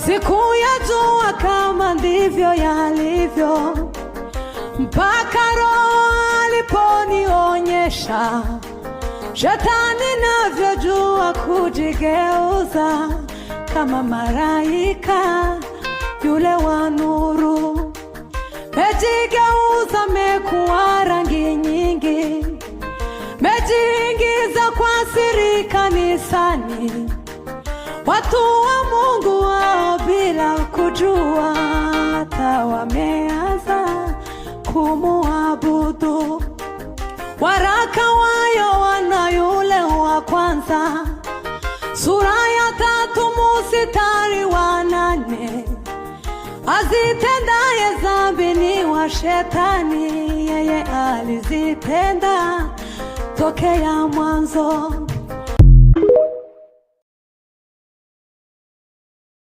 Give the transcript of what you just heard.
Sikuyajua kama ndivyo yalivyo, mpaka Roho aliponionyesha. Shetani navyojua kujigeuza kama malaika yule wa nuru. Mejigeuza mekuwa rangi nyingi, mejiingiza kwa siri kanisani. Watu wa Mungu wao bila kujua, hata wameanza kumuabudu. Waraka wa Yohana yule wa kwanza, sura ya 3 mstari wa 8. Azitendaye dhambi ni wa Shetani, yeye alizitenda tokea mwanzo.